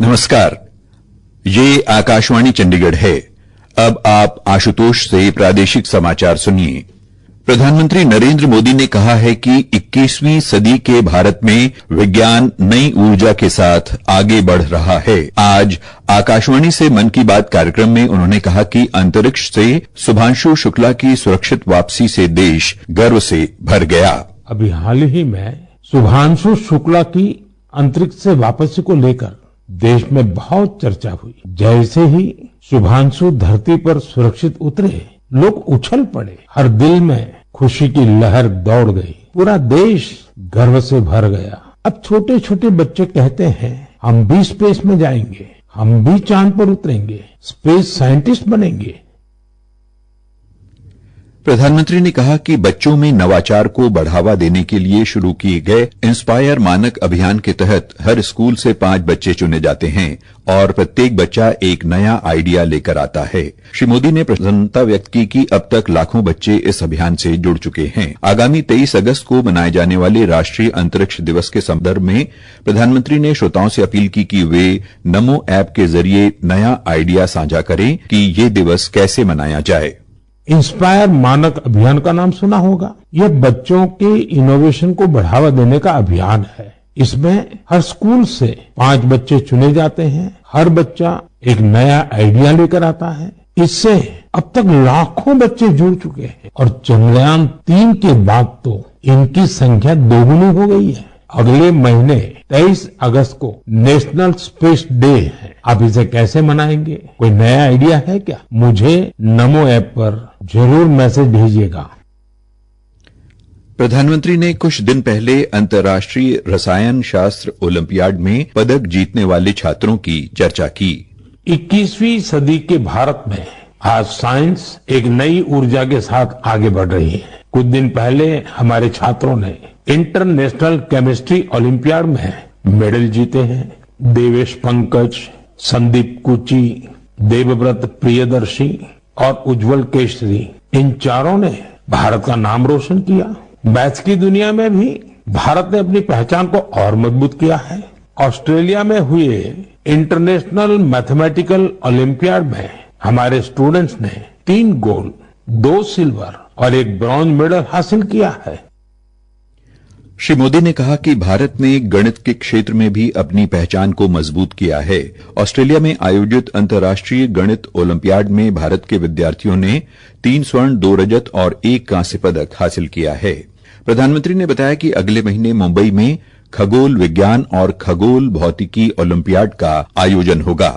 नमस्कार, ये आकाशवाणी चंडीगढ़ है। अब आप आशुतोष से प्रादेशिक समाचार सुनिए। प्रधानमंत्री नरेंद्र मोदी ने कहा है कि 21वीं सदी के भारत में विज्ञान नई ऊर्जा के साथ आगे बढ़ रहा है। आज आकाशवाणी से मन की बात कार्यक्रम में उन्होंने कहा कि अंतरिक्ष से शुभांशु शुक्ला की सुरक्षित वापसी से देश गर्व से भर गया। अभी हाल ही में शुभांशु शुक्ला की अंतरिक्ष से वापसी को लेकर देश में बहुत चर्चा हुई। जैसे ही शुभांशु धरती पर सुरक्षित उतरे, लोग उछल पड़े, हर दिल में खुशी की लहर दौड़ गई, पूरा देश गर्व से भर गया। अब छोटे छोटे बच्चे कहते हैं, हम भी स्पेस में जाएंगे, हम भी चांद पर उतरेंगे, स्पेस साइंटिस्ट बनेंगे। प्रधानमंत्री ने कहा कि बच्चों में नवाचार को बढ़ावा देने के लिए शुरू किए गए इंस्पायर मानक अभियान के तहत हर स्कूल से 5 बच्चे चुने जाते हैं और प्रत्येक बच्चा एक नया आइडिया लेकर आता है। श्री मोदी ने प्रसन्नता व्यक्त की कि अब तक लाखों बच्चे इस अभियान से जुड़ चुके हैं। आगामी 23 अगस्त को मनाए जाने वाले राष्ट्रीय अंतरिक्ष दिवस के संदर्भ में प्रधानमंत्री ने श्रोताओं से अपील की कि वे नमो ऐप के जरिए नया आइडिया साझा करें कि ये दिवस कैसे मनाया जाए। इंस्पायर मानक अभियान का नाम सुना होगा। यह बच्चों के इनोवेशन को बढ़ावा देने का अभियान है। इसमें हर स्कूल से 5 बच्चे चुने जाते हैं। हर बच्चा एक नया आइडिया लेकर आता है। इससे अब तक लाखों बच्चे जुड़ चुके हैं और चंद्रयान 3 के बाद तो इनकी संख्या दोगुनी हो गई है। अगले महीने 23 अगस्त को नेशनल स्पेस डे है। आप इसे कैसे मनाएंगे? कोई नया आइडिया है क्या? मुझे नमो ऐप पर जरूर मैसेज भेजिएगा। प्रधानमंत्री ने कुछ दिन पहले अंतर्राष्ट्रीय रसायन शास्त्र ओलंपियाड में पदक जीतने वाले छात्रों की चर्चा की। 21वीं सदी के भारत में आज साइंस एक नई ऊर्जा के साथ आगे बढ़ रही है। कुछ दिन पहले हमारे छात्रों ने इंटरनेशनल केमिस्ट्री ओलंपियाड में मेडल जीते हैं। देवेश पंकज, संदीप कुची, देवव्रत प्रियदर्शी और उज्जवल केशरी, इन चारों ने भारत का नाम रोशन किया। मैथ्स की दुनिया में भी भारत ने अपनी पहचान को और मजबूत किया है। ऑस्ट्रेलिया में हुए इंटरनेशनल मैथमेटिकल ओलंपियाड में हमारे स्टूडेंट्स ने 3 गोल्ड, 2 सिल्वर और 1 ब्रॉन्ज मेडल हासिल किया है। श्री मोदी ने कहा कि भारत ने गणित के क्षेत्र में भी अपनी पहचान को मजबूत किया है। ऑस्ट्रेलिया में आयोजित अंतर्राष्ट्रीय गणित ओलंपियाड में भारत के विद्यार्थियों ने 3 स्वर्ण, 2 रजत और 1 कांस्य पदक हासिल किया है। प्रधानमंत्री ने बताया कि अगले महीने मुंबई में खगोल विज्ञान और खगोल भौतिकी ओलंपियाड का आयोजन होगा।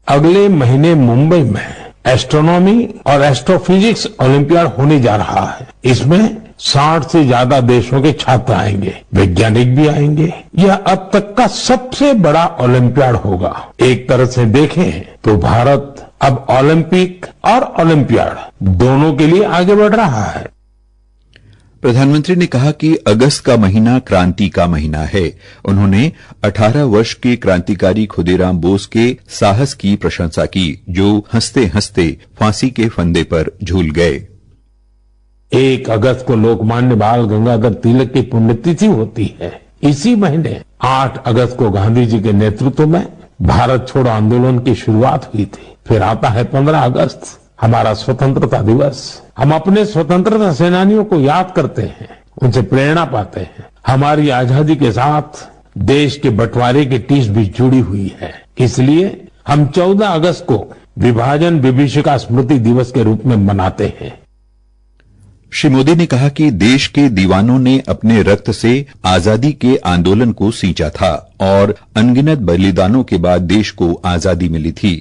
अगले महीने मुंबई में एस्ट्रोनॉमी और एस्ट्रोफिजिक्स ओलंपियाड होने जा रहा है। इसमें 60 से ज्यादा देशों के छात्र आएंगे, वैज्ञानिक भी आएंगे। यह अब तक का सबसे बड़ा ओलंपियाड होगा। एक तरह से देखें तो भारत अब ओलंपिक और ओलंपियाड दोनों के लिए आगे बढ़ रहा है। प्रधानमंत्री ने कहा कि अगस्त का महीना क्रांति का महीना है। उन्होंने 18 वर्ष के क्रांतिकारी खुदीराम बोस के साहस की प्रशंसा की, जो हंसते हंसते फांसी के फंदे पर झूल गए। 1 अगस्त को लोकमान्य बाल गंगाधर तिलक की पुण्यतिथि होती है। इसी महीने 8 अगस्त को गांधी जी के नेतृत्व में भारत छोड़ो आंदोलन की शुरुआत हुई थी। फिर आता है 15 अगस्त, हमारा स्वतंत्रता दिवस। हम अपने स्वतंत्रता सेनानियों को याद करते हैं, उनसे प्रेरणा पाते हैं। हमारी आजादी के साथ देश के बंटवारे की टीस भी जुड़ी हुई है। इसलिए हम 14 अगस्त को विभाजन विभीषिका स्मृति दिवस के रूप में मनाते हैं। श्री मोदी ने कहा कि देश के दीवानों ने अपने रक्त से आजादी के आंदोलन को सींचा था और अनगिनत बलिदानों के बाद देश को आजादी मिली थी।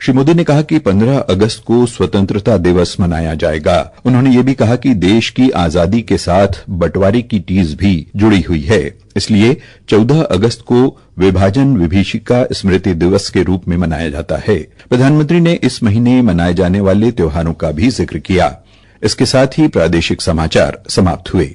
श्री मोदी ने कहा कि 15 अगस्त को स्वतंत्रता दिवस मनाया जाएगा। उन्होंने ये भी कहा कि देश की आजादी के साथ बंटवारे की टीस भी जुड़ी हुई है। इसलिए 14 अगस्त को विभाजन विभीषिका स्मृति दिवस के रूप में मनाया जाता है। प्रधानमंत्री ने इस महीने मनाए जाने वाले त्योहारों का भी जिक्र किया। इसके साथ ही प्रादेशिक समाचार समाप्त हुए।